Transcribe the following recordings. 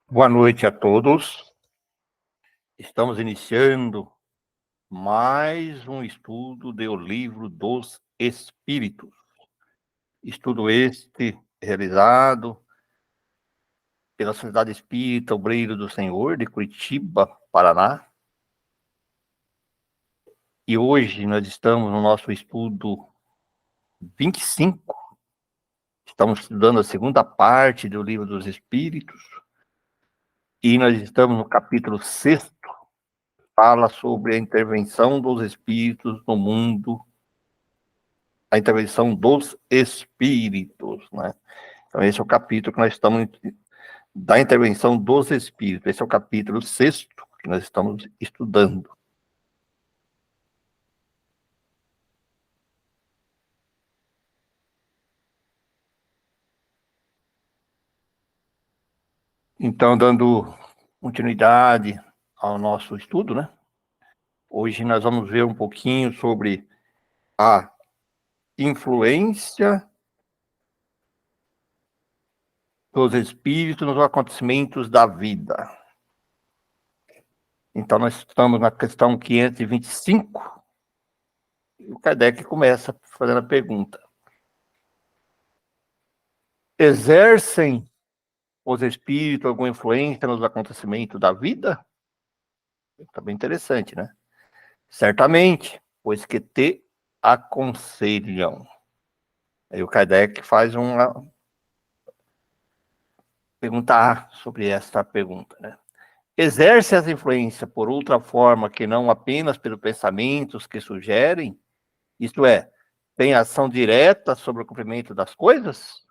Boa noite a todos. Estamos iniciando mais um estudo do Livro dos Espíritos. Estudo este realizado pela Sociedade Espírita Obreiro do Senhor, de Curitiba, Paraná. E hoje nós estamos no nosso estudo 25. Estamos estudando a segunda parte do Livro dos Espíritos. E nós estamos no capítulo 6, fala sobre a intervenção dos espíritos no mundo, a intervenção dos espíritos, né? Então, esse é o capítulo que nós estamos, da intervenção dos espíritos. Esse é o capítulo 6 que nós estamos estudando. Então, dando continuidade ao nosso estudo, né? Hoje nós vamos ver um pouquinho sobre a influência dos espíritos nos acontecimentos da vida. Então, nós estamos na questão 525, e o Kardec começa fazendo a pergunta: exercem os espíritos alguma influência nos acontecimentos da vida? Está bem interessante, né? Certamente, pois que te aconselham. Aí o Kardec faz uma pergunta sobre esta pergunta, né? Exerce essa influência por outra forma que não apenas pelos pensamentos que sugerem? Isto é, tem ação direta sobre o cumprimento das coisas?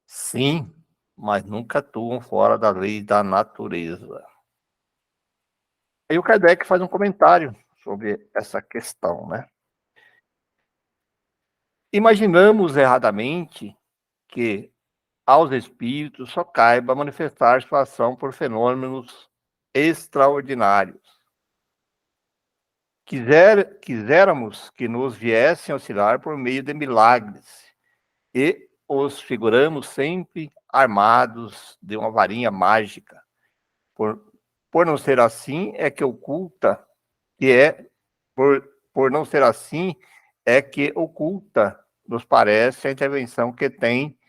Sim, mas nunca atuam fora da lei da natureza. Aí o Kardec faz um comentário sobre essa questão, né? Imaginamos erradamente que aos espíritos só caiba manifestar sua ação por fenômenos extraordinários. Quiséramos que nos viessem auxiliar por meio de milagres, e os figuramos sempre armados de uma varinha mágica. Por não ser assim, é que oculta, por não ser assim, é que oculta, nos parece, a intervenção que tem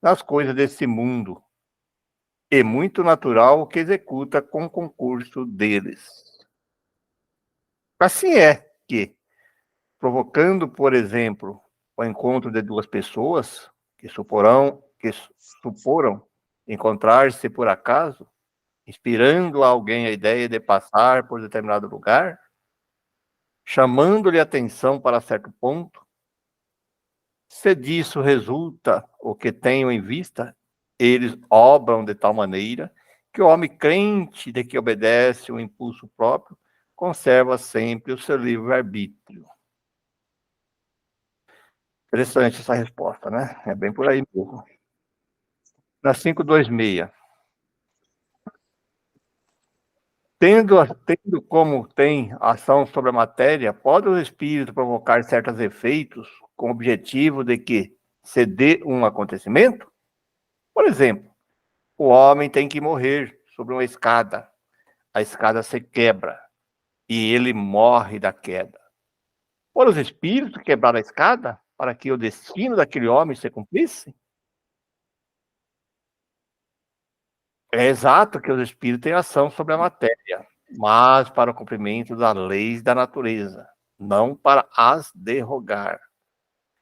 nas coisas desse mundo, e muito natural que executa com o concurso deles. Assim é que, provocando, por exemplo, o encontro de duas pessoas que suporam encontrar-se por acaso, inspirando a alguém a ideia de passar por determinado lugar, chamando-lhe atenção para certo ponto, se disso resulta o que tenho em vista, eles obram de tal maneira que o homem crente de que obedece o impulso próprio conserva sempre o seu livre-arbítrio. Interessante essa resposta, né? É bem por aí mesmo. Na 526. Tendo como tem ação sobre a matéria, pode o espírito provocar certos efeitos com o objetivo de que se dê um acontecimento? Por exemplo, o homem tem que morrer sobre uma escada. A escada se quebra e ele morre da queda. Foram os espíritos que quebraram a escada para que o destino daquele homem se cumprisse? É exato que os espíritos têm ação sobre a matéria, mas para o cumprimento das leis da natureza, não para as derrogar,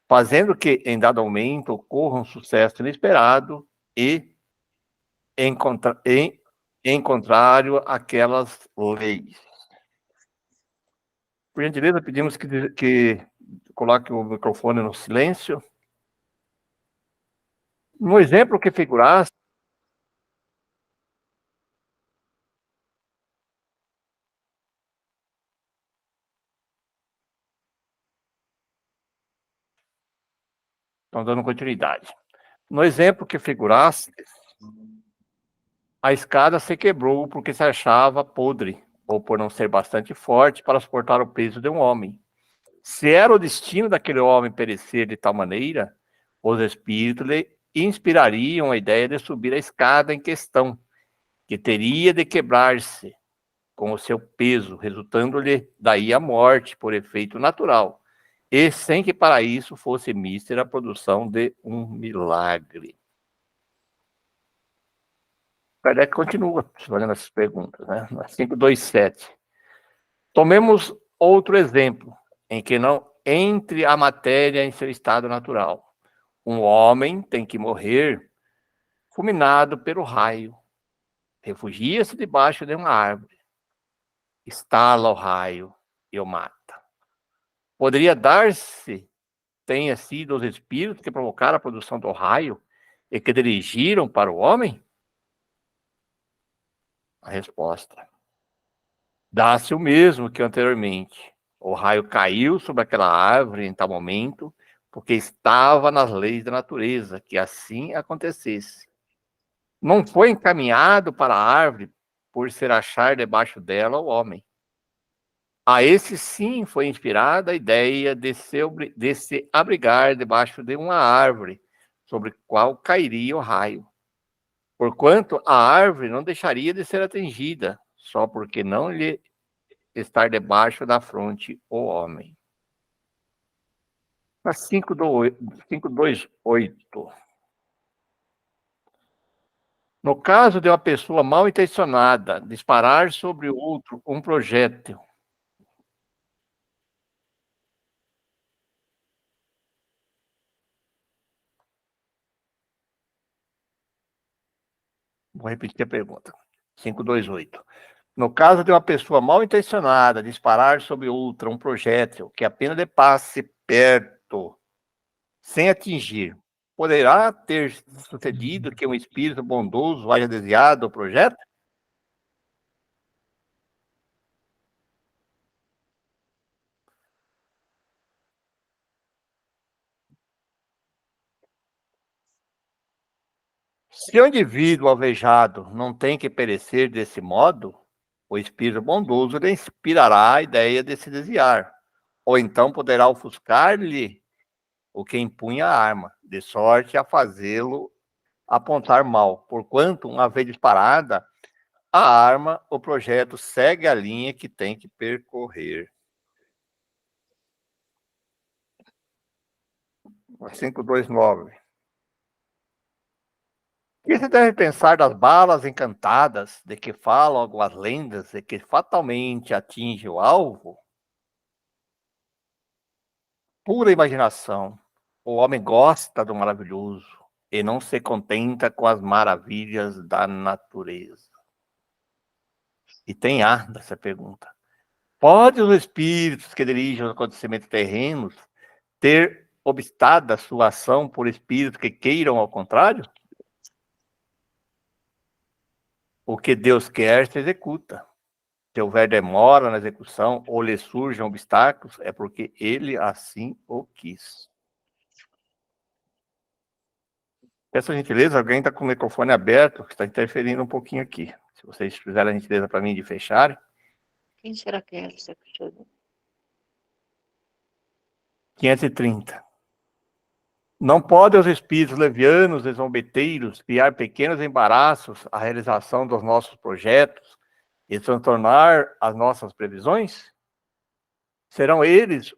fazendo que, em dado momento, ocorra um sucesso inesperado e em contrário àquelas leis. Por gentileza, pedimos que coloque o microfone no silêncio. No exemplo que figuraste, estão dando continuidade. No exemplo que figuraste, a escada se quebrou porque se achava podre, ou por não ser bastante forte para suportar o peso de um homem. Se era o destino daquele homem perecer de tal maneira, os espíritos lhe inspirariam a ideia de subir a escada em questão, que teria de quebrar-se com o seu peso, resultando-lhe daí a morte por efeito natural, e sem que para isso fosse mísera a produção de um milagre. Kardec continua fazendo essas perguntas, né? 527. Tomemos outro exemplo, em que não entre a matéria em seu estado natural. Um homem tem que morrer fulminado pelo raio. Refugia-se debaixo de uma árvore. Estala o raio e o mata. Poderia dar-se tenha sido os espíritos que provocaram a produção do raio e que dirigiram para o homem? A resposta: dá-se o mesmo que anteriormente. O raio caiu sobre aquela árvore em tal momento, porque estava nas leis da natureza que assim acontecesse. Não foi encaminhado para a árvore por ser achar debaixo dela o homem. A esse sim foi inspirada a ideia de se abrigar debaixo de uma árvore, sobre qual cairia o raio. Porquanto a árvore não deixaria de ser atingida, só porque não lhe estar debaixo da fronte o homem. Na 528. No caso de uma pessoa mal intencionada disparar sobre outro um projétil, vou repetir a pergunta. 528. No caso de uma pessoa mal intencionada disparar sobre outra um projétil que apenas lhe passe perto, sem atingir, poderá ter sucedido que um espírito bondoso haja desviado o projeto? Se o indivíduo alvejado não tem que perecer desse modo, o espírito bondoso lhe inspirará a ideia de se desviar, ou então poderá ofuscar-lhe o que empunha a arma, de sorte a fazê-lo apontar mal, porquanto, uma vez disparada a arma, o projeto segue a linha que tem que percorrer. 529. O que se deve pensar das balas encantadas, de que falam algumas lendas e que fatalmente atingem o alvo? Pura imaginação. O homem gosta do maravilhoso e não se contenta com as maravilhas da natureza. E tem A dessa pergunta. Pode os espíritos que dirigem os acontecimentos terrenos ter obstado a sua ação por espíritos que queiram ao contrário? O que Deus quer se executa. Se houver demora na execução ou lhe surjam obstáculos, é porque ele assim o quis. Peço a gentileza, alguém está com o microfone aberto, que está interferindo um pouquinho aqui. Se vocês fizerem a gentileza para mim de fechar. Quem será que é essa pessoa? 530. Não podem os espíritos levianos e zombeteiros criar pequenos embaraços à realização dos nossos projetos e transtornar as nossas previsões? Serão eles,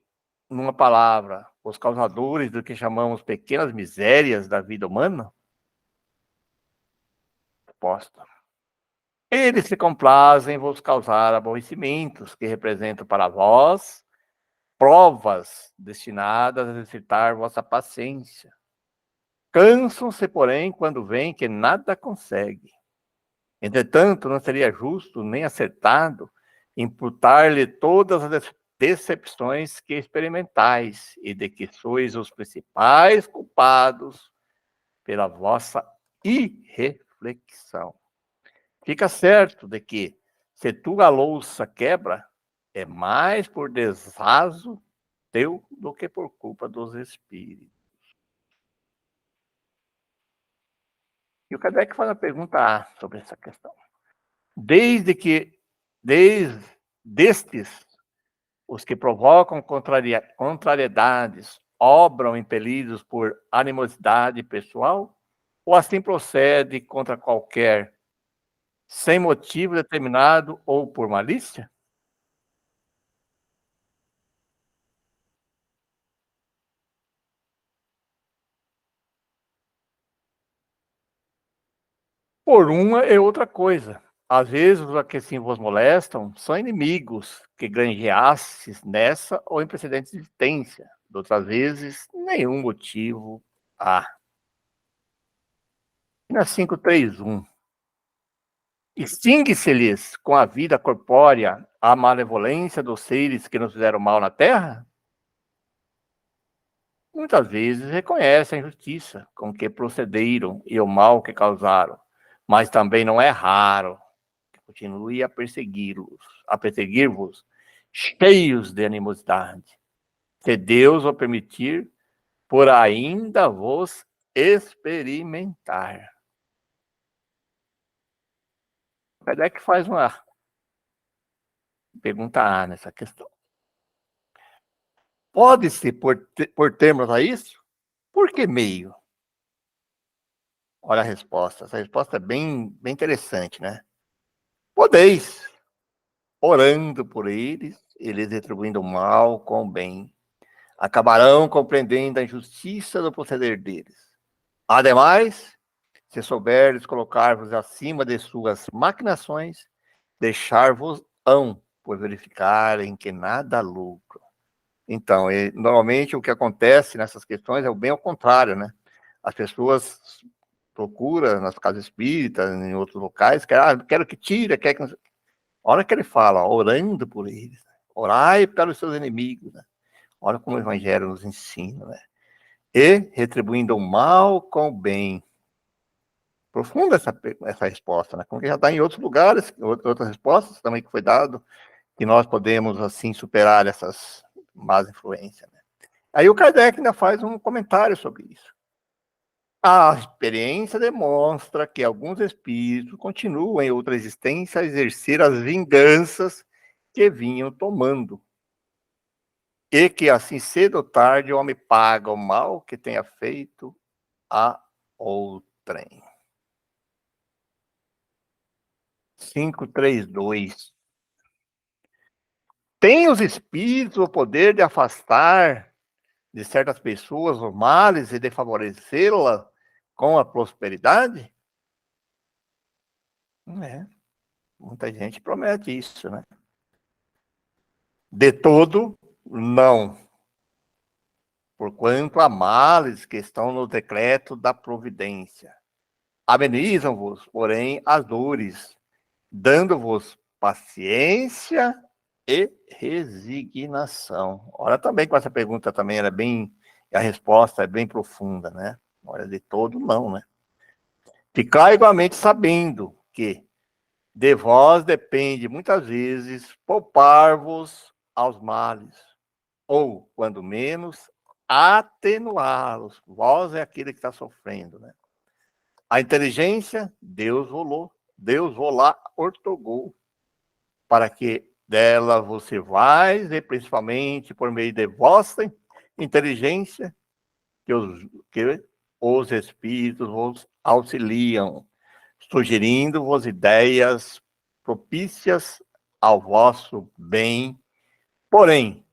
numa palavra, os causadores do que chamamos pequenas misérias da vida humana? Resposta. Eles se complazem em vos causar aborrecimentos que representam para vós provas destinadas a exercitar vossa paciência. Cansam-se, porém, quando veem que nada consegue. Entretanto, não seria justo nem acertado imputar-lhe todas as decepções que experimentais e de que sois os principais culpados pela vossa irreflexão. Fica certo de que, se tua louça quebra, é mais por desrazo teu do que por culpa dos espíritos. E o Kardec faz a pergunta A sobre essa questão. Destes, os que provocam contrariedades, obram impelidos por animosidade pessoal, ou assim procede contra qualquer, sem motivo determinado ou por malícia? Por uma e outra coisa. Às vezes os que assim vos molestam são inimigos que granjeastes nessa ou em precedentes de existência. De outras vezes, nenhum motivo há. E na 531, extingue-se-lhes com a vida corpórea a malevolência dos seres que nos fizeram mal na terra? Muitas vezes reconhecem a injustiça com que procederam e o mal que causaram, mas também não é raro que continue a perseguir-vos, cheios de animosidade. Se Deus o permitir, por ainda vos experimentar. Kardec faz uma pergunta A nessa questão. Pode-se por termos a isso? Por que meio? Olha a resposta. Essa resposta é bem interessante, né? Podeis, orando por eles, eles retribuindo o mal com o bem, acabarão compreendendo a injustiça do proceder deles. Ademais, se souberes colocar-vos acima de suas maquinações, deixar-vos-ão por verificarem que nada lucro. Então, normalmente o que acontece nessas questões é o bem ao contrário, né? As pessoas procuram nas casas espíritas, em outros locais, quero que tire, quer que... A hora que ele fala, orando por eles, orai pelos seus inimigos, né? Olha como o Evangelho nos ensina, né? E retribuindo o mal com o bem. Profunda essa resposta, né? Como que já está em outros lugares, outras respostas também que foi dado, que nós podemos, assim, superar essas más influências, né? Aí o Kardec ainda faz um comentário sobre isso. A experiência demonstra que alguns espíritos continuam em outra existência a exercer as vinganças que vinham tomando. E que assim cedo ou tarde o homem paga o mal que tenha feito a outrem. 532. Tem os espíritos o poder de afastar de certas pessoas os males e de favorecê-la com a prosperidade? É, muita gente promete isso, né? De todo, não. Porquanto há males que estão no decreto da providência. Amenizam-vos, porém, as dores, dando-vos paciência e resignação. Olha também com essa pergunta também, ela é bem, a resposta é bem profunda, né? Olha, de todo não, né? Ficai igualmente sabendo que de vós depende muitas vezes poupar-vos aos males, ou, quando menos, atenuá-los. Vós é aquele que está sofrendo, né? A inteligência, Deus lá ortogou, para que dela você vais, e principalmente por meio de vossa inteligência, que os espíritos vos auxiliam, sugerindo-vos ideias propícias ao vosso bem. Porém,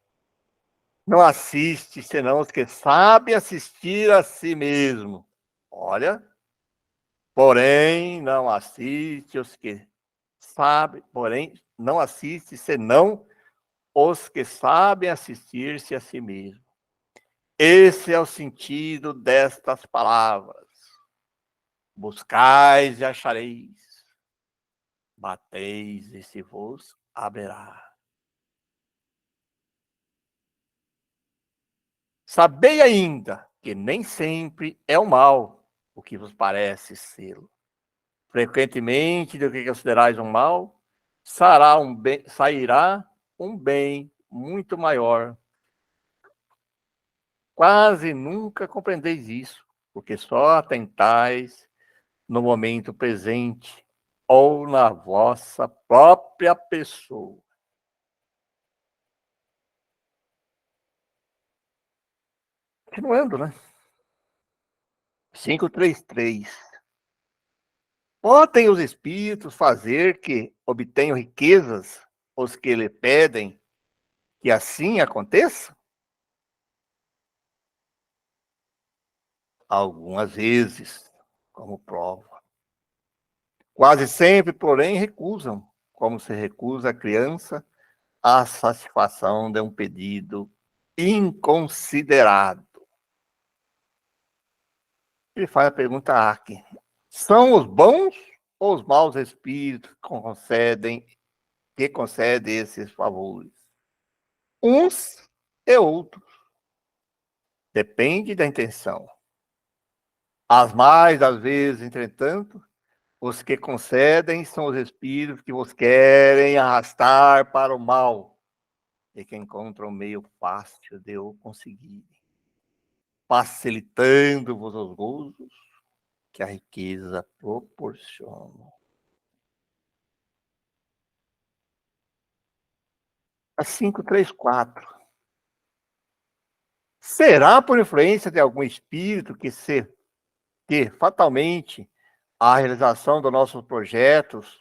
não assiste senão os que sabem assistir a si mesmo. Olha, porém, não assiste os que sabem, porém, não assiste senão os que sabem assistir-se a si mesmo. Esse é o sentido destas palavras. Buscais e achareis, bateis e se vos abrirá. Sabei ainda que nem sempre é o mal o que vos parece ser. Frequentemente, do que considerais um mal, sairá um bem muito maior. Quase nunca compreendeis isso, porque só atentais no momento presente ou na vossa própria pessoa. Continuando, né? 533. Podem os espíritos fazer que obtenham riquezas os que lhe pedem que assim aconteça? Algumas vezes, como prova. Quase sempre, porém, recusam, como se recusa a criança a satisfação de um pedido inconsiderado. Ele faz a pergunta aqui: são os bons ou os maus espíritos que concedem esses favores? Uns e outros. Depende da intenção. As mais das vezes, entretanto, os que concedem são os espíritos que vos querem arrastar para o mal e que encontram um meio fácil de o conseguir, facilitando-vos os gozos que a riqueza proporciona. A 534. Será por influência de algum espírito que fatalmente a realização dos nossos projetos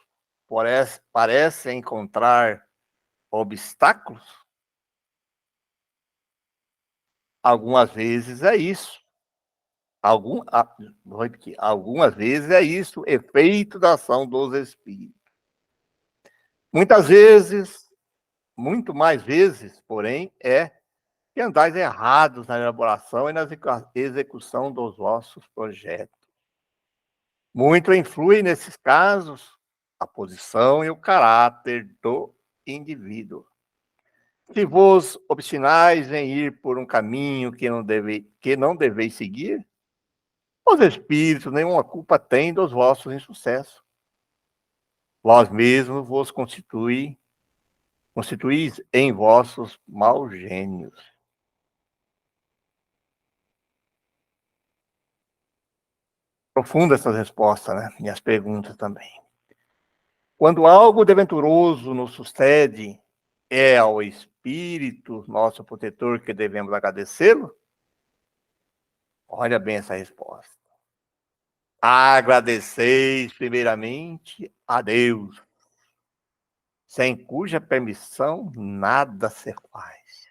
parece encontrar obstáculos? Algumas vezes é isso. Vou repetir. Algumas vezes é isso, efeito da ação dos espíritos. Muitas vezes, muito mais vezes, porém, é que andais errados na elaboração e na execução dos vossos projetos. Muito influi nesses casos a posição e o caráter do indivíduo. Se vos obstinais em ir por um caminho que não deveis seguir, os espíritos nenhuma culpa têm dos vossos insucessos. Vós mesmos vos constituís em vossos maus gênios. Profunda essas respostas, né? E as perguntas também. Quando algo de venturoso nos sucede, é ao Espírito, nosso protetor, que devemos agradecê-lo? Olha bem essa resposta. Agradeceis primeiramente a Deus, sem cuja permissão nada se faz.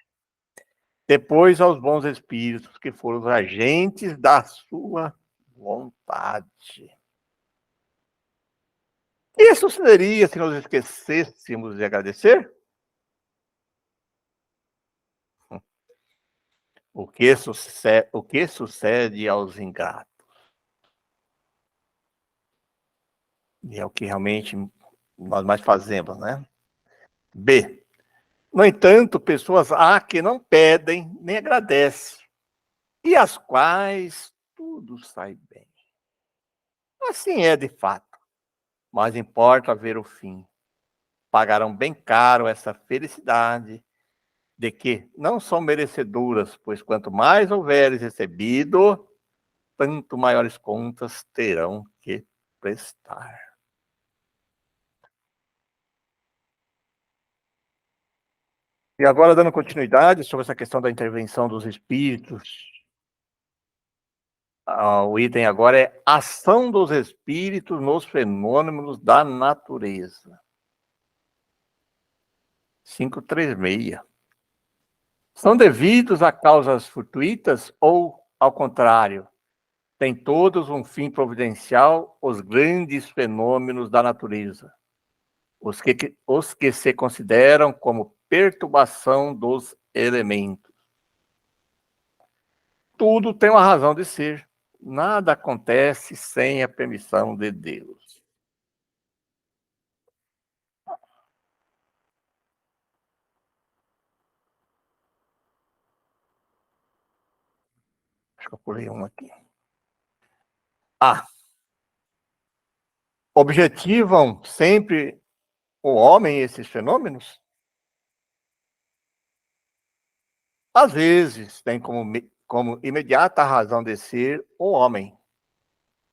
Depois aos bons espíritos, que foram os agentes da sua vontade. E sucederia se nós esquecêssemos de agradecer? O que sucede aos ingratos? E é o que realmente nós mais fazemos, né? B. No entanto, pessoas há que não pedem nem agradecem, e as quais tudo sai bem. Assim é de fato, mas importa ver o fim. Pagarão bem caro essa felicidade, de que não são merecedoras, pois quanto mais houveres recebido, tanto maiores contas terão que prestar. E agora, dando continuidade sobre essa questão da intervenção dos espíritos, o item agora é ação dos espíritos nos fenômenos da natureza. 536. São devidos a causas fortuitas ou, ao contrário, têm todos um fim providencial os grandes fenômenos da natureza, os que se consideram como perturbação dos elementos. Tudo tem uma razão de ser. Nada acontece sem a permissão de Deus. Acho que eu pulei um aqui. Objetivam sempre o homem esses fenômenos? Às vezes, tem como imediata razão de ser o homem.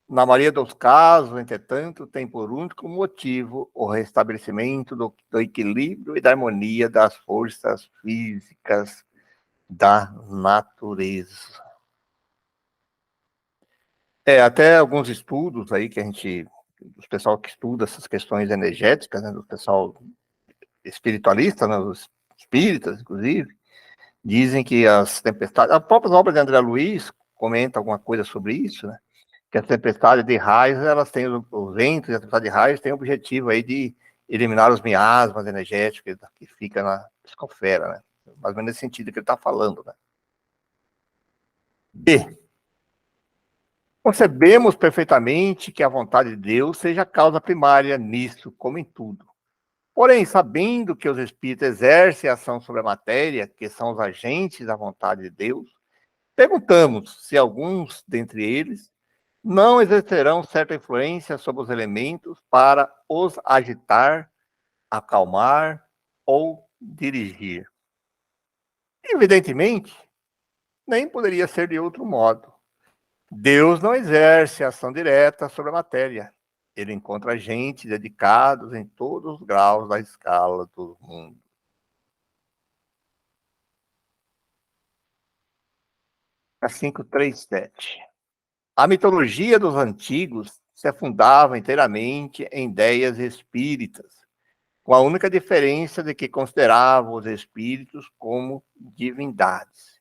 Na maioria dos casos, entretanto, tem por único motivo o restabelecimento do equilíbrio e da harmonia das forças físicas da natureza. Até alguns estudos aí que a gente, o pessoal que estuda essas questões energéticas, né, do pessoal espiritualista, né, os espíritas, inclusive, dizem que as tempestades, as próprias obras de André Luiz comentam alguma coisa sobre isso, né? Que as tempestades de raios, elas têm os ventos e a tempestade de raios têm o objetivo aí de eliminar os miasmas energéticos que fica na psicosfera, né? Mais ou menos nesse sentido que ele está falando, né? B. Concebemos perfeitamente que a vontade de Deus seja a causa primária nisso, como em tudo. Porém, sabendo que os espíritos exercem ação sobre a matéria, que são os agentes da vontade de Deus, perguntamos se alguns dentre eles não exercerão certa influência sobre os elementos para os agitar, acalmar ou dirigir. Evidentemente, nem poderia ser de outro modo. Deus não exerce ação direta sobre a matéria. Ele encontra agentes dedicados em todos os graus da escala do mundo. A 537. A mitologia dos antigos se afundava inteiramente em ideias espíritas, com a única diferença de que consideravam os espíritos como divindades.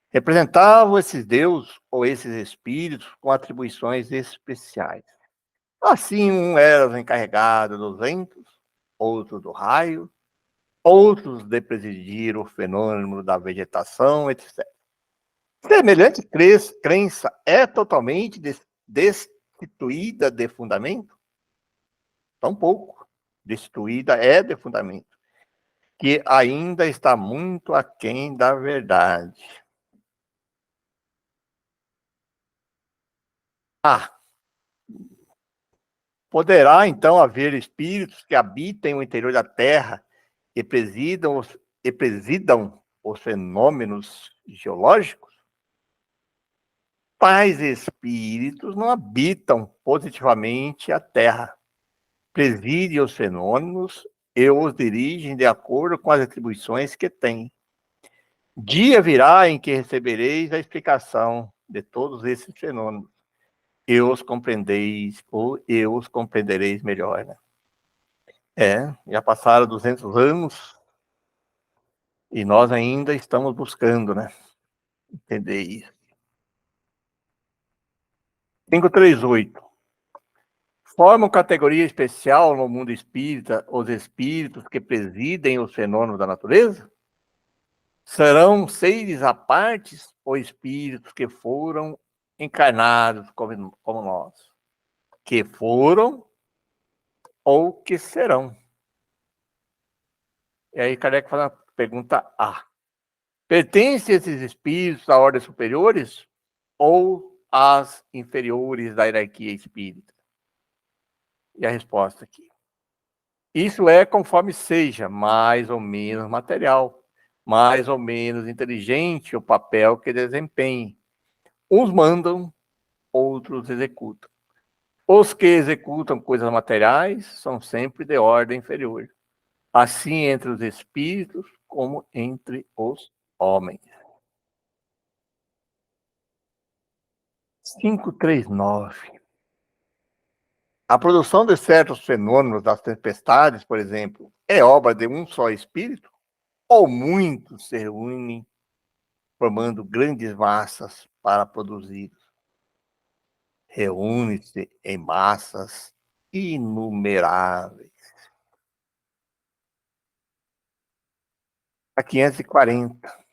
Representavam esses deuses ou esses espíritos com atribuições especiais. Assim, um era o encarregado dos ventos, outro do raio, outros de presidir o fenômeno da vegetação, etc. Semelhante crença é totalmente destituída de fundamento? Tampouco. Destituída é de fundamento, que ainda está muito aquém da verdade. Poderá, então, haver espíritos que habitem o interior da Terra e presidam os fenômenos geológicos? Tais espíritos não habitam positivamente a Terra, presidem os fenômenos e os dirigem de acordo com as atribuições que têm. Dia virá em que recebereis a explicação de todos esses fenômenos. E os compreendereis melhor, né? Já passaram 200 anos e nós ainda estamos buscando, né? Entender isso. 538. Formam categoria especial no mundo espírita os espíritos que presidem os fenômenos da natureza? Serão seres à parte ou espíritos que foram encarnados como nós? Que foram ou que serão? E aí Kardec faz a pergunta A. Pertencem esses espíritos a ordens superiores ou às inferiores da hierarquia espírita? E a resposta aqui. Isso é conforme seja mais ou menos material, mais ou menos inteligente o papel que desempenhe. Uns mandam, outros executam. Os que executam coisas materiais são sempre de ordem inferior, assim entre os espíritos como entre os homens. 539. A produção de certos fenômenos das tempestades, por exemplo, é obra de um só espírito? Ou muitos se reúnem formando grandes massas para produzir? Reúne-se em massas inumeráveis. A 540.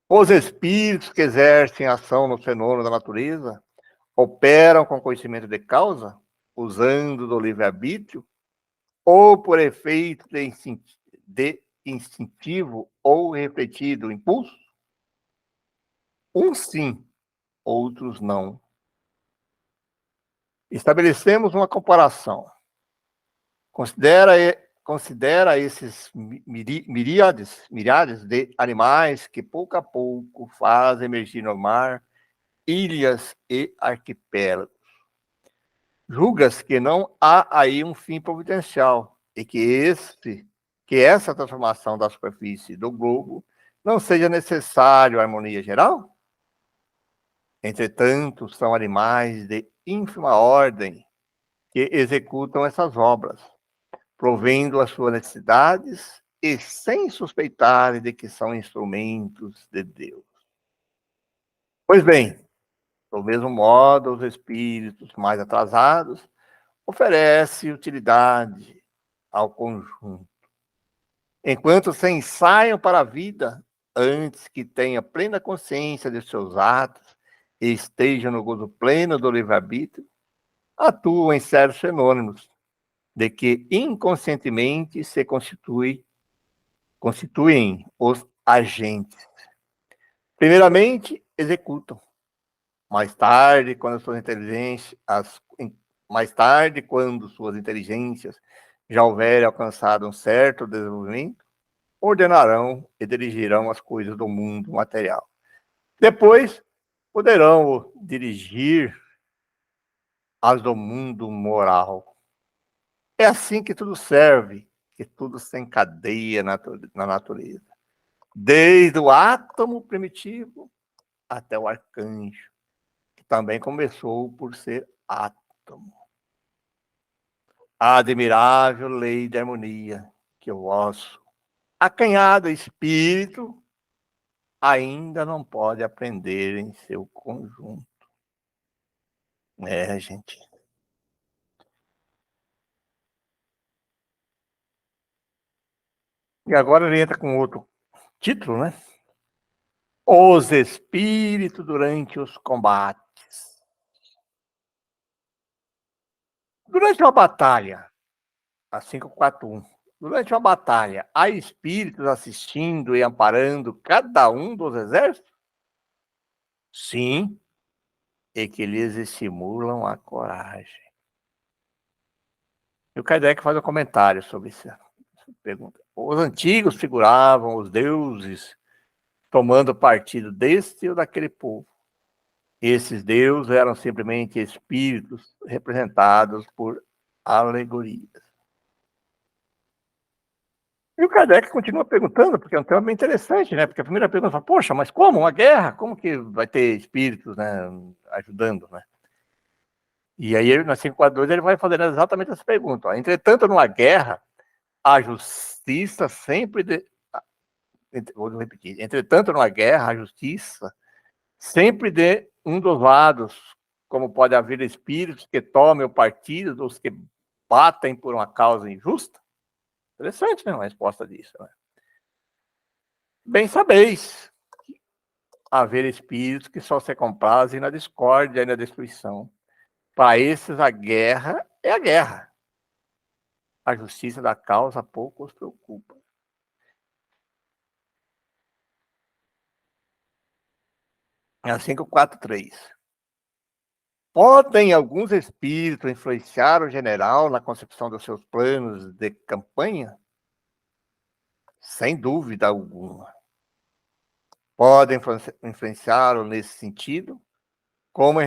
Os espíritos que exercem ação no fenômeno da natureza operam com conhecimento de causa, usando do livre-arbítrio, ou por efeito de instintivo ou refletido impulso? Uns sim, outros não. Estabelecemos uma comparação. Considera esses miríades de animais que pouco a pouco fazem emergir no mar ilhas e arquipélagos. Julgas que não há aí um fim providencial e que essa transformação da superfície do globo não seja necessário à harmonia geral? Entretanto, são animais de ínfima ordem que executam essas obras, provendo as suas necessidades e sem suspeitarem de que são instrumentos de Deus. Pois bem, do mesmo modo, os espíritos mais atrasados oferecem utilidade ao conjunto, enquanto se ensaiam para a vida antes que tenha plena consciência de seus atos e estejam no gozo pleno do livre-arbítrio, atuam em certos fenômenos de que inconscientemente se constituem os agentes. Primeiramente, executam. Mais tarde, quando suas inteligências já houverem alcançado um certo desenvolvimento, ordenarão e dirigirão as coisas do mundo material. Depois, poderão dirigir as do mundo moral. É assim que tudo serve, que tudo se encadeia na natureza. Desde o átomo primitivo até o arcanjo, que também começou por ser átomo. A admirável lei de harmonia que o vosso acanhado espírito ainda não pode aprender em seu conjunto. Gente. E agora ele entra com outro título, né? Os espíritos durante os combates. Durante uma batalha, a 541, durante uma batalha, há espíritos assistindo e amparando cada um dos exércitos? Sim, e que lhes estimulam a coragem. E o Kardec faz um comentário sobre essa pergunta. Os antigos figuravam os deuses tomando partido deste ou daquele povo. Esses deuses eram simplesmente espíritos representados por alegorias. E o Kardec continua perguntando, porque é um tema bem interessante, né? Porque a primeira pergunta fala, poxa, mas como? Uma guerra? Como que vai ter espíritos, né, ajudando, né? E aí, na 542, ele vai fazendo exatamente essa pergunta. Ó. Entretanto, numa guerra, a justiça sempre... Vou repetir. Entretanto, numa guerra, a justiça sempre de um dos lados, como pode haver espíritos que tomem o partido dos que batem por uma causa injusta. Interessante, né? Uma resposta disso. Né? Bem sabeis haver espíritos que só se comprazem na discórdia e na destruição. Para esses, a guerra é a guerra. A justiça da causa pouco os preocupa. É assim que o 4.3. Podem alguns espíritos influenciar o general na concepção dos seus planos de campanha? Sem dúvida alguma. Podem influenciá-lo nesse sentido, como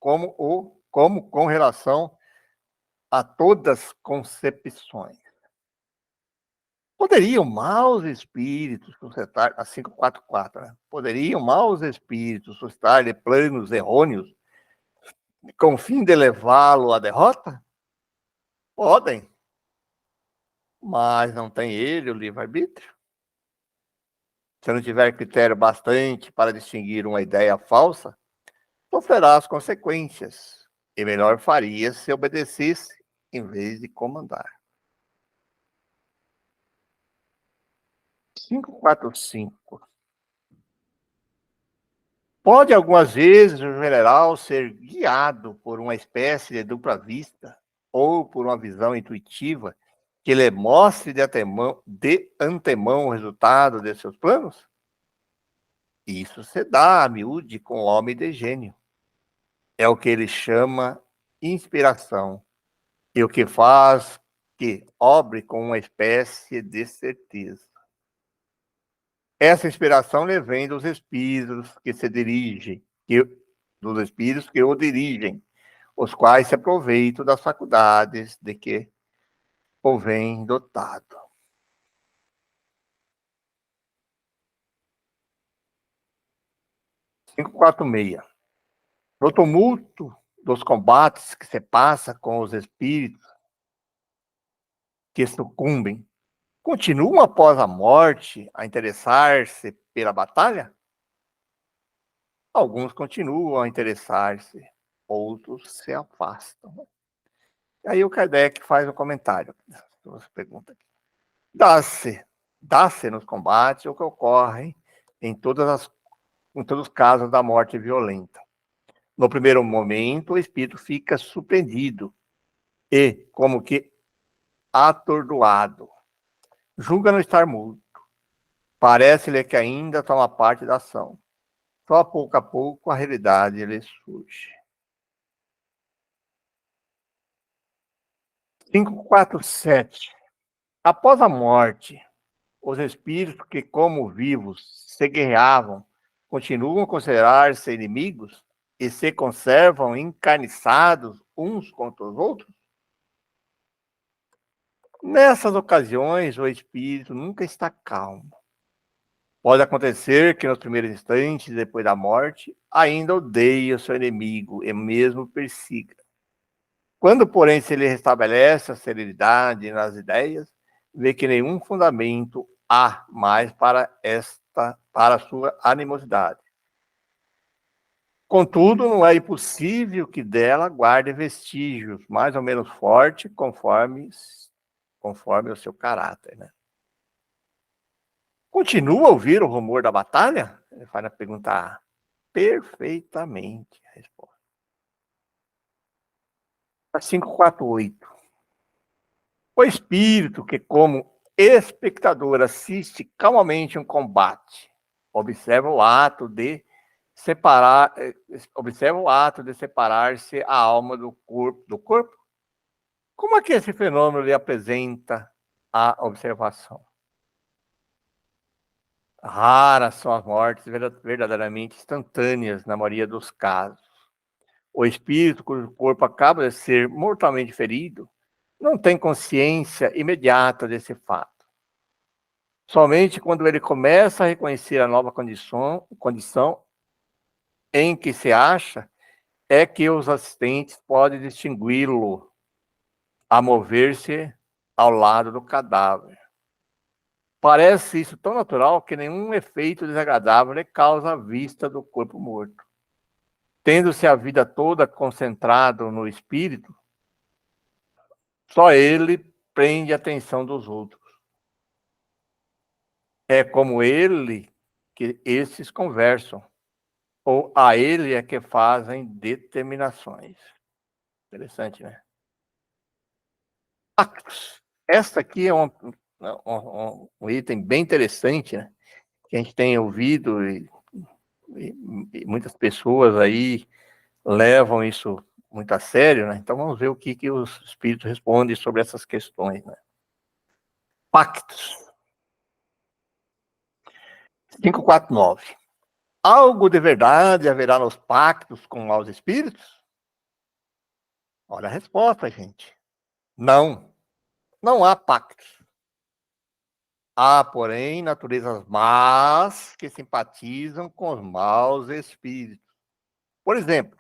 com relação a todas as concepções. Poderiam maus espíritos suscitar, a 544, né? Poderiam maus espíritos suscitar-lhe planos errôneos com o fim de levá-lo à derrota? Podem, mas não tem ele o livre-arbítrio. Se não tiver critério bastante para distinguir uma ideia falsa, sofrerá as consequências, e melhor faria se obedecesse em vez de comandar. 545. Pode algumas vezes o general ser guiado por uma espécie de dupla vista ou por uma visão intuitiva que lhe mostre de antemão o resultado de seus planos? Isso se dá a miúde com o homem de gênio. É o que ele chama inspiração, e o que faz que obre com uma espécie de certeza. Essa inspiração lhe vem dos espíritos que se dirigem, dos espíritos que o dirigem, os quais se aproveitam das faculdades de que o vem dotado. 546. No tumulto dos combates que se passa com os espíritos que sucumbem, continuam após a morte a interessar-se pela batalha? Alguns continuam a interessar-se, outros se afastam. Aí o Kardec faz um comentário. Você pergunta. Dá-se nos combates o que ocorre em todos os casos da morte violenta. No primeiro momento, o espírito fica surpreendido e, como que atordoado. Julga não estar mudo. Parece-lhe que ainda toma parte da ação. Só a pouco a realidade lhe surge. 547. Após a morte, os espíritos que, como vivos, se guerreavam, continuam a considerar-se inimigos e se conservam encarniçados uns contra os outros? Nessas ocasiões, o espírito nunca está calmo. Pode acontecer que nos primeiros instantes, depois da morte, ainda odeie o seu inimigo e mesmo persiga. Quando, porém, se lhe restabelece a serenidade nas ideias, vê que nenhum fundamento há mais para a sua animosidade. Contudo, não é impossível que dela guarde vestígios mais ou menos fortes conforme o seu caráter, né? Continua a ouvir o rumor da batalha? Ele faz a pergunta A. Perfeitamente, a resposta. 548. O espírito que, como espectador, assiste calmamente um combate, observa o ato de separar-se a alma do corpo. Como é que esse fenômeno lhe apresenta a observação? Raras são as mortes verdadeiramente instantâneas na maioria dos casos. O espírito cujo corpo acaba de ser mortalmente ferido não tem consciência imediata desse fato. Somente quando ele começa a reconhecer a nova condição em que se acha, é que os assistentes podem distingui-lo a mover-se ao lado do cadáver. Parece isso tão natural que nenhum efeito desagradável lhe causa a vista do corpo morto. Tendo-se a vida toda concentrado no espírito, só ele prende a atenção dos outros. É como ele que esses conversam, ou a ele é que fazem determinações. Interessante, né? Pactos. Esta aqui é um item bem interessante, né? Que a gente tem ouvido e muitas pessoas aí levam isso muito a sério, né? Então vamos ver o que os espíritos respondem sobre essas questões, né? Pactos. 549. Algo de verdade haverá nos pactos com maus espíritos? Olha a resposta, gente. Não. Não há pactos. Há, porém, naturezas más que simpatizam com os maus espíritos. Por exemplo,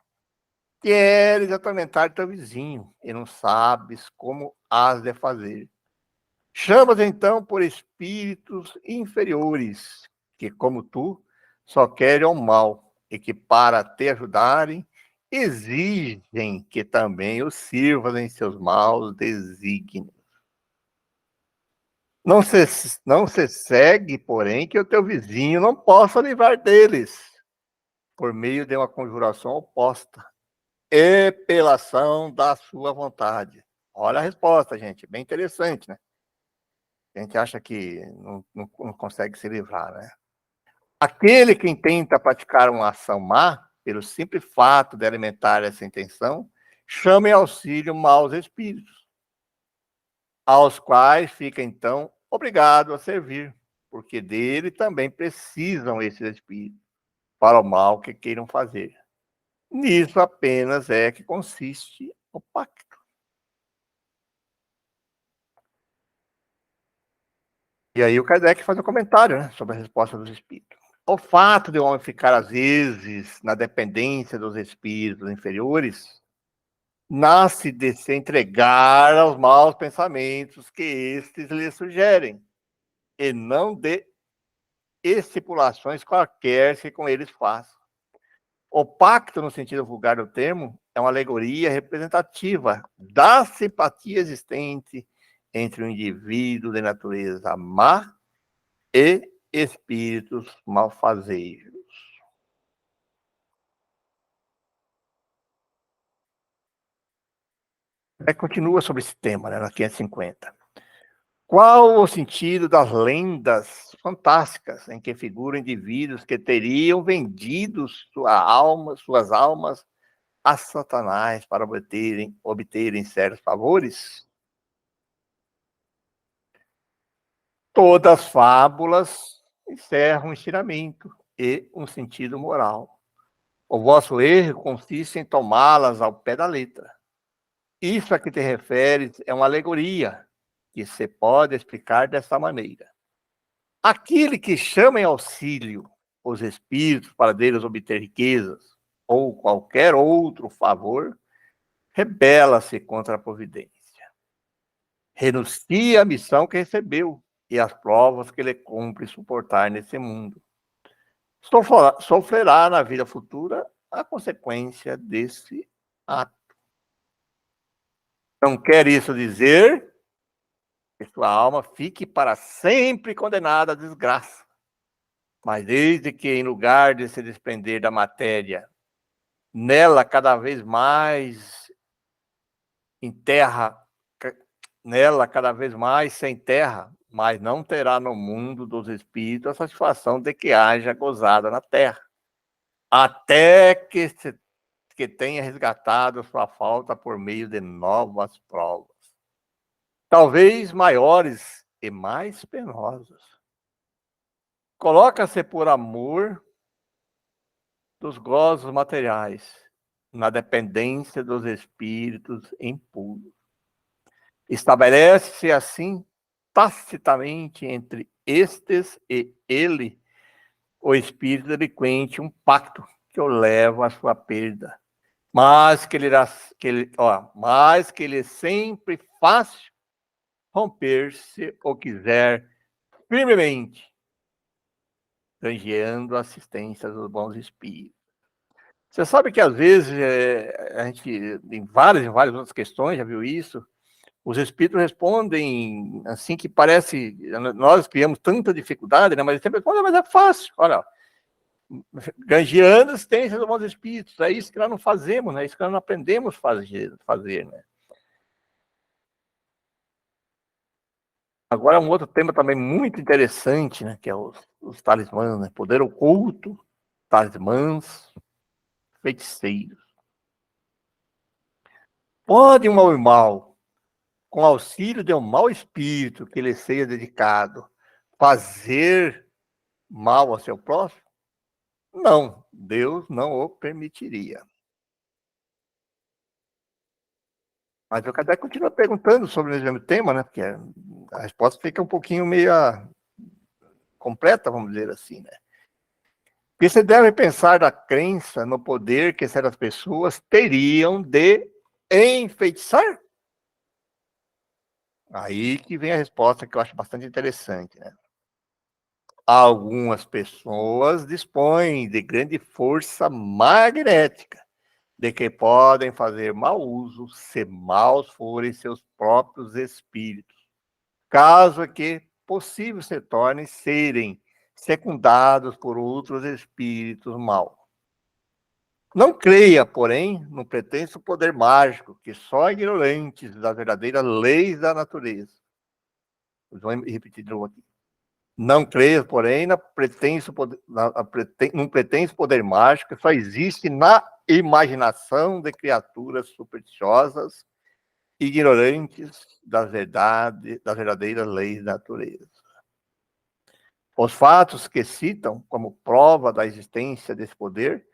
queres atormentar teu vizinho e não sabes como has de fazer. Chamas, então, por espíritos inferiores, que, como tu, só querem o mal e que, para te ajudarem, exigem que também os sirvas em seus maus desígnios. Não se segue, porém, que o teu vizinho não possa livrar deles, por meio de uma conjuração oposta, e pela ação da sua vontade. Olha a resposta, gente, bem interessante, né? A gente acha que não consegue se livrar, né? Aquele que intenta praticar uma ação má, pelo simples fato de alimentar essa intenção, chama em auxílio maus espíritos, aos quais fica, então, obrigado a servir, porque dele também precisam esses espíritos, para o mal que queiram fazer. Nisso apenas é que consiste o pacto. E aí o Kardec faz um comentário, né, sobre a resposta dos espíritos. O fato de o homem ficar, às vezes, na dependência dos espíritos inferiores, nasce de se entregar aos maus pensamentos que estes lhe sugerem, e não de estipulações quaisquer que com eles façam. O pacto, no sentido vulgar do termo, é uma alegoria representativa da simpatia existente entre o indivíduo de natureza má e espíritos malfazejos. Continua sobre esse tema, né, na 550. Qual o sentido das lendas fantásticas em que figuram indivíduos que teriam vendido suas almas a Satanás para obterem certos favores? Todas as fábulas encerram um ensinamento e um sentido moral. O vosso erro consiste em tomá-las ao pé da letra. Isso a que te referes é uma alegoria, que se pode explicar dessa maneira. Aquele que chama em auxílio os espíritos para deles obter riquezas ou qualquer outro favor, rebela-se contra a providência. Renuncia à missão que recebeu e às provas que lhe cumpre suportar nesse mundo. Sofrerá na vida futura a consequência desse ato. Não quer isso dizer que sua alma fique para sempre condenada à desgraça. Mas desde que, em lugar de se desprender da matéria, nela cada vez mais se enterra, mas não terá no mundo dos espíritos a satisfação de que haja gozado na terra, até que tenha resgatado sua falta por meio de novas provas, talvez maiores e mais penosas. Coloca-se por amor dos gozos materiais na dependência dos espíritos impuros. Estabelece-se assim tacitamente entre estes e ele, o espírito delinquente, um pacto que o leva à sua perda, mas que ele sempre fácil romper-se ou quiser firmemente, granjeando a assistência dos bons espíritos. Você sabe que, às vezes, a gente, em várias outras questões, já viu isso, os espíritos respondem assim que parece, nós criamos tanta dificuldade, né? Mas eles sempre respondem, mas é fácil, olha, granjeando a assistência dos bons espíritos, é isso que nós não fazemos, né? É isso que nós não aprendemos a fazer, né? Agora, um outro tema também muito interessante, né? Que é os talismãs, né? Poder oculto, talismãs, feiticeiros. Pode um mal, com auxílio de um mau espírito que lhe seja dedicado, fazer mal ao seu próximo? Não, Deus não o permitiria. Mas o Kardec continua perguntando sobre o mesmo tema, né? Porque a resposta fica um pouquinho meio completa, vamos dizer assim, né? Porque você deve pensar da crença no poder que certas pessoas teriam de enfeitiçar? Aí que vem a resposta que eu acho bastante interessante, né? Algumas pessoas dispõem de grande força magnética, de que podem fazer mau uso, se maus forem seus próprios espíritos, caso é que possível se tornem serem secundados por outros espíritos maus. Não creia, porém, no pretenso poder mágico que só ignorantes das verdadeiras leis da natureza. Vou repetir de novo aqui. Não creia, porém, num pretenso poder mágico que só existe na imaginação de criaturas supersticiosas, ignorantes das verdadeiras leis da natureza. Os fatos que citam como prova da existência desse poder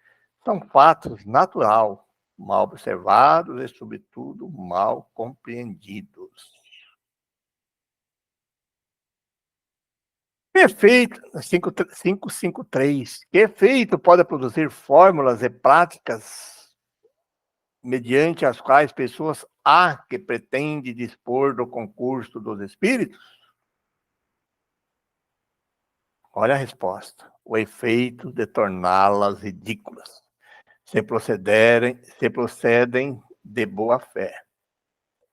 são fatos natural, mal observados e, sobretudo, mal compreendidos. Que efeito, 553, que efeito pode produzir fórmulas e práticas mediante as quais pessoas há que pretende dispor do concurso dos espíritos? Olha a resposta. O efeito de torná-las ridículas, se procedem de boa fé.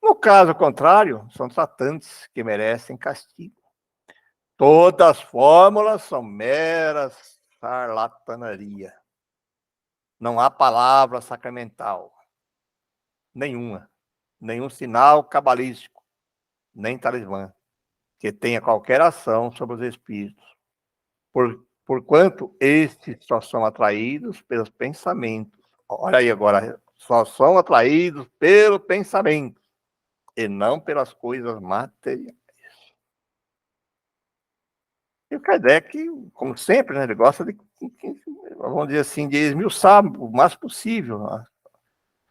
No caso contrário, são tratantes que merecem castigo. Todas as fórmulas são meras charlatanaria. Não há palavra sacramental, nenhuma, nenhum sinal cabalístico, nem talismã, que tenha qualquer ação sobre os espíritos, porquanto estes só são atraídos pelos pensamentos. Olha aí agora, só são atraídos pelo pensamento e não pelas coisas materiais. E o Kardec, como sempre, né, ele gosta de, vamos dizer assim, de esmiuçar o mais possível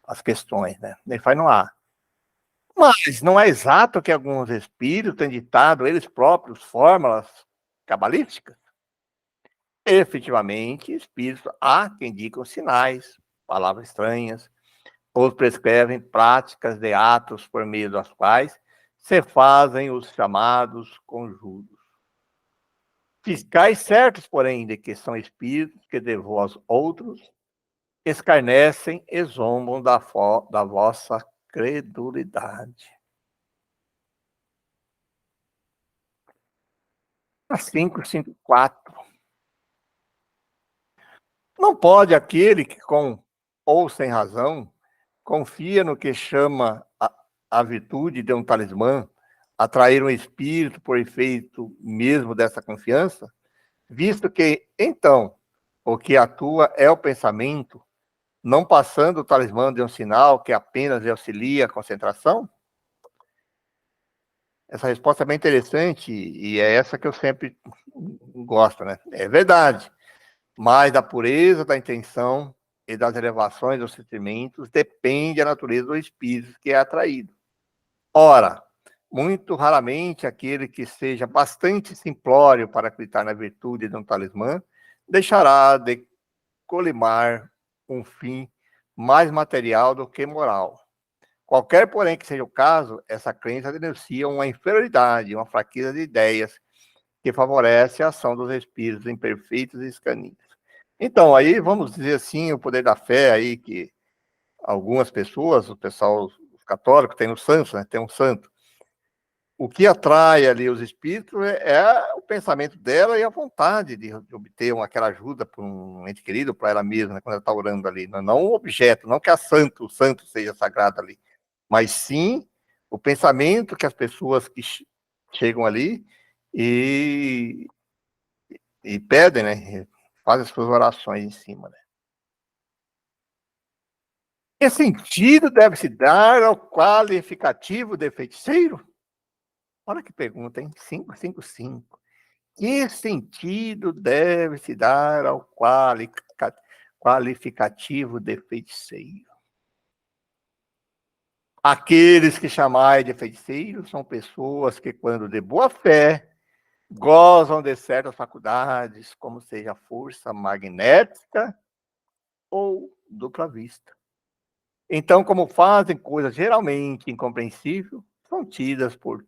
as questões, né? Ele faz no ar. Mas não é exato que alguns espíritos têm ditado eles próprios fórmulas cabalísticas? Efetivamente, espíritos há que indicam sinais, palavras estranhas, ou prescrevem práticas de atos por meio das quais se fazem os chamados conjuros. Fiscais certos, porém, de que são espíritos que de vós outros escarnecem e zombam da vossa credulidade. A 554. Não pode aquele que, com ou sem razão, confia no que chama a virtude de um talismã, atrair um espírito por efeito mesmo dessa confiança, visto que, então, o que atua é o pensamento, não passando o talismã de um sinal que apenas auxilia a concentração? Essa resposta é bem interessante e é essa que eu sempre gosto, né? É verdade, mas da pureza da intenção e das elevações dos sentimentos depende a natureza do espírito que é atraído. Ora, muito raramente aquele que seja bastante simplório para acreditar na virtude de um talismã deixará de colimar um fim mais material do que moral. Qualquer, porém, que seja o caso, essa crença denuncia uma inferioridade, uma fraqueza de ideias que favorece a ação dos espíritos imperfeitos e escaninhos. Então, aí vamos dizer assim, o poder da fé aí que algumas pessoas, o pessoal os católicos tem no santo, né? Tem um santo. O que atrai ali os espíritos é o pensamento dela e a vontade de obter aquela ajuda para um ente querido, para ela mesma, né, quando ela está orando ali. Não o objeto, não que o santo seja sagrado ali, mas sim o pensamento que as pessoas que chegam ali e, e pedem, né, fazem as suas orações em cima, né. Que sentido deve-se dar ao qualificativo de feiticeiro? Olha que pergunta, hein? 555. Que sentido deve-se dar ao qualificativo de feiticeiro? Aqueles que chamais de feiticeiros são pessoas que, quando de boa fé, gozam de certas faculdades, como seja força magnética ou dupla vista. Então, como fazem coisas geralmente incompreensíveis, são tidas por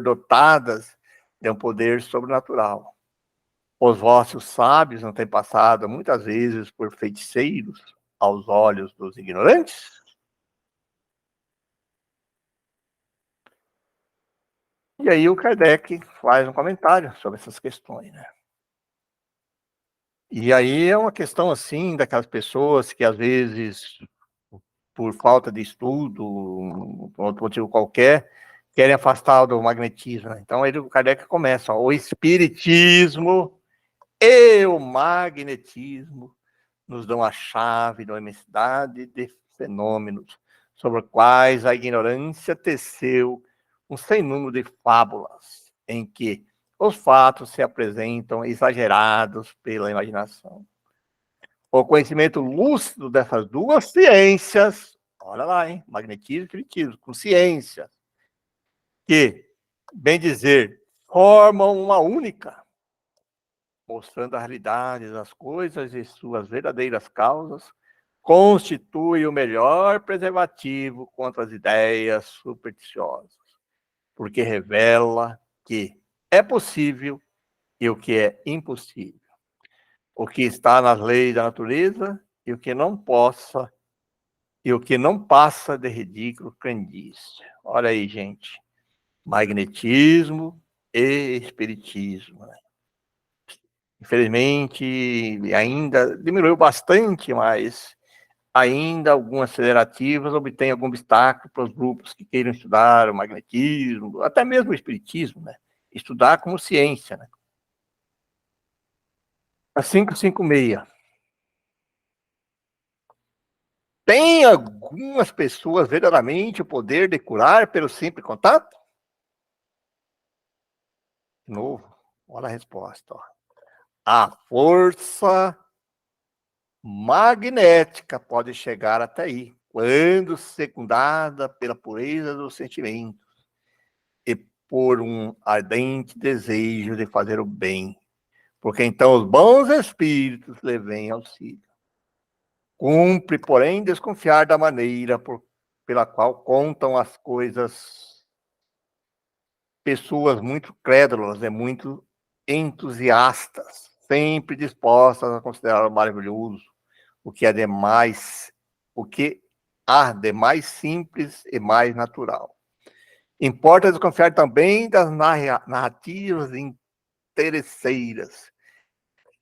dotadas de um poder sobrenatural. Os vossos sábios não têm passado muitas vezes por feiticeiros aos olhos dos ignorantes? E aí o Kardec faz um comentário sobre essas questões, né? E aí é uma questão assim daquelas pessoas que às vezes, por falta de estudo, por outro motivo qualquer, querem afastar do magnetismo, né? Então aí o Kardec começa, ó, o espiritismo e o magnetismo nos dão a chave da imensidade de fenômenos sobre os quais a ignorância teceu um sem número de fábulas, em que os fatos se apresentam exagerados pela imaginação. O conhecimento lúcido dessas duas ciências, olha lá, hein? Magnetismo e espiritismo, com ciência, que, bem dizer, formam uma única, mostrando a realidade das coisas e suas verdadeiras causas, constitui o melhor preservativo contra as ideias supersticiosas, porque revela que é possível e o que é impossível, o que está nas leis da natureza e o que não possa, e o que não passa de ridículo crendice. Olha aí, gente, magnetismo e espiritismo, né? Infelizmente, ainda diminuiu bastante, mas ainda algumas federativas obtêm algum obstáculo para os grupos que queiram estudar o magnetismo, até mesmo o espiritismo, né? Estudar como ciência, né? A 556. Tem algumas pessoas verdadeiramente o poder de curar pelo simples contato? De novo, olha a resposta. Ó. A força magnética pode chegar até aí, quando secundada pela pureza dos sentimentos e por um ardente desejo de fazer o bem, porque então os bons espíritos lhe vêm auxílio. Cumpre, porém, desconfiar da maneira pela qual contam as coisas pessoas muito crédulas e muito entusiastas, sempre dispostas a considerar o maravilhoso, o que é demais, o que há de mais simples e mais natural. Importa desconfiar também das narrativas interesseiras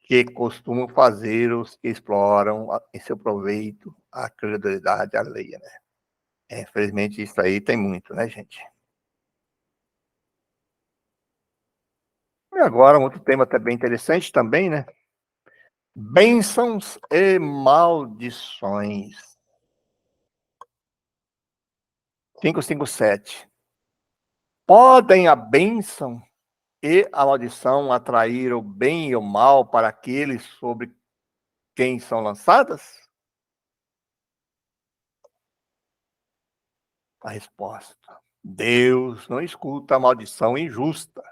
que costumam fazer os que exploram em seu proveito a credulidade alheia, né? Infelizmente, isso aí tem muito, né, gente? E agora, um outro tema também interessante também, né? Bênçãos e maldições. 557. Podem a bênção e a maldição atrair o bem e o mal para aqueles sobre quem são lançadas? A resposta: Deus não escuta a maldição injusta.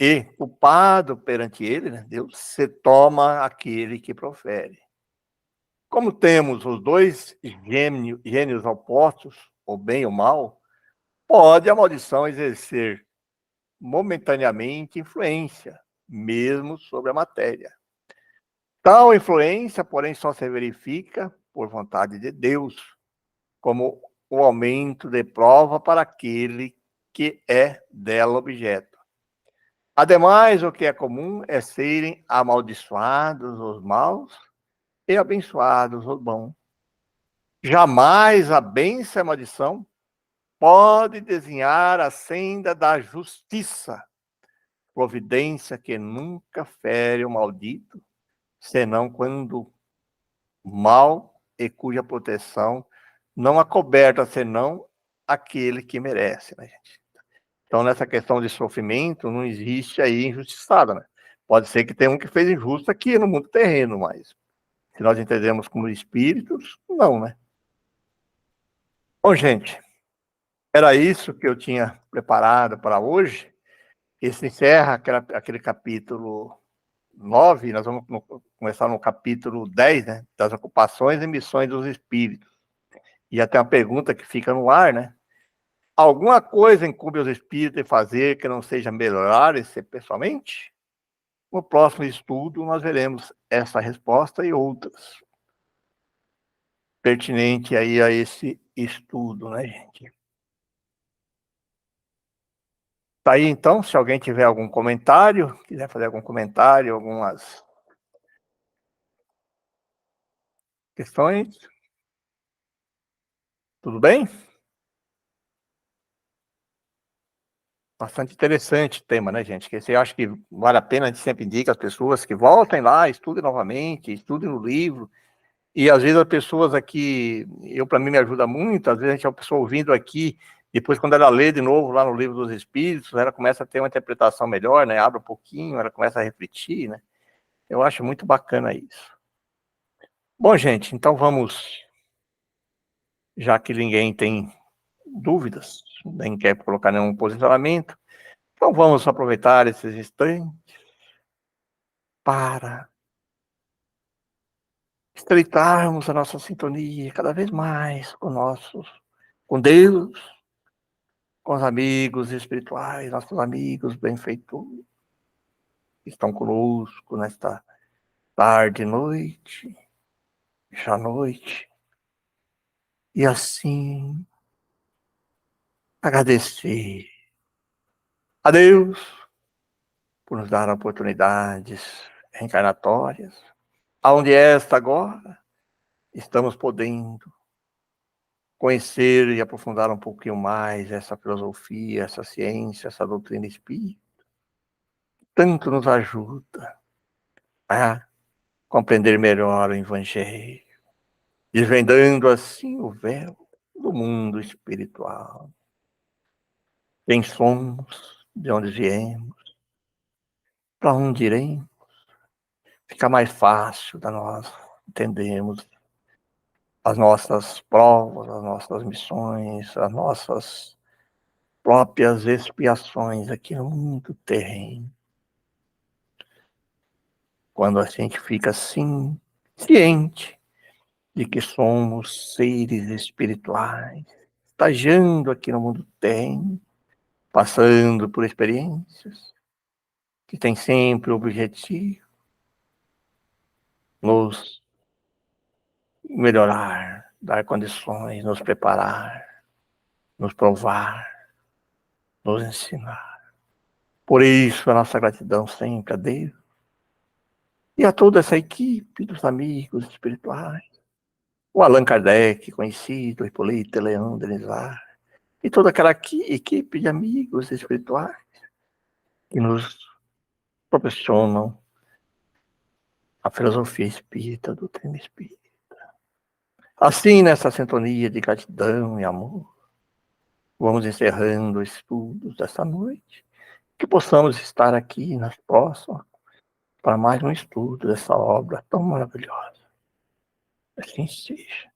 E, culpado perante ele, né, Deus se toma aquele que profere. Como temos os dois gênios opostos, o bem e o mal, pode a maldição exercer momentaneamente influência, mesmo sobre a matéria. Tal influência, porém, só se verifica por vontade de Deus, como o aumento de prova para aquele que é dela objeto. Ademais, o que é comum é serem amaldiçoados os maus e abençoados os bons. Jamais a bênção e a maldição pode desenhar a senda da justiça, providência que nunca fere o maldito, senão quando mal e cuja proteção não acoberta senão aquele que merece, né, gente? Então, nessa questão de sofrimento, não existe aí injustiçado, né? Pode ser que tenha um que fez injusto aqui no mundo terreno, mas se nós entendemos como espíritos, não, né? Bom, gente, era isso que eu tinha preparado para hoje. Esse encerra aquele capítulo 9. Nós vamos começar no capítulo 10, né? Das ocupações e missões dos espíritos. E até uma pergunta que fica no ar, né? Alguma coisa incumbe os espíritos de fazer que não seja melhorar-se pessoalmente? No próximo estudo, nós veremos essa resposta e outras pertinentes aí a esse estudo, né, gente? Tá aí, então, se alguém tiver algum comentário, quiser fazer algum comentário, algumas questões, tudo bem? Bastante interessante o tema, né, gente? Que esse eu acho que vale a pena, a gente sempre indica às pessoas que voltem lá, estudem novamente, estudem no livro. E às vezes as pessoas aqui, para mim me ajuda muito, às vezes a gente é uma pessoa ouvindo aqui, depois quando ela lê de novo lá no Livro dos Espíritos, ela começa a ter uma interpretação melhor, né? Abre um pouquinho, ela começa a refletir, né? Eu acho muito bacana isso. Bom, gente, então vamos, já que ninguém tem dúvidas, nem quer colocar nenhum posicionamento, então vamos aproveitar esses instantes para estreitarmos a nossa sintonia cada vez mais com Deus, com os amigos espirituais, nossos amigos benfeitores, que estão conosco nesta tarde, noite, já noite. E assim, agradecer a Deus por nos dar oportunidades reencarnatórias, aonde esta agora estamos podendo conhecer e aprofundar um pouquinho mais essa filosofia, essa ciência, essa doutrina espírita, tanto nos ajuda a compreender melhor o Evangelho, desvendando assim o véu do mundo espiritual. Quem somos, de onde viemos, para onde iremos, fica mais fácil da nós entendermos as nossas provas, as nossas missões, as nossas próprias expiações aqui no mundo terreno. Quando a gente fica assim, ciente de que somos seres espirituais, estagiando aqui no mundo terreno, passando por experiências que têm sempre o objetivo nos melhorar, dar condições, nos preparar, nos provar, nos ensinar. Por isso, a nossa gratidão sempre a Deus e a toda essa equipe dos amigos espirituais. O Allan Kardec, conhecido, Hipólito, Leão, Denizar, e toda aquela equipe de amigos espirituais que nos proporcionam a filosofia espírita, a doutrina espírita. Assim, nessa sintonia de gratidão e amor, vamos encerrando os estudos desta noite, que possamos estar aqui nas próximas para mais um estudo dessa obra tão maravilhosa. Assim seja.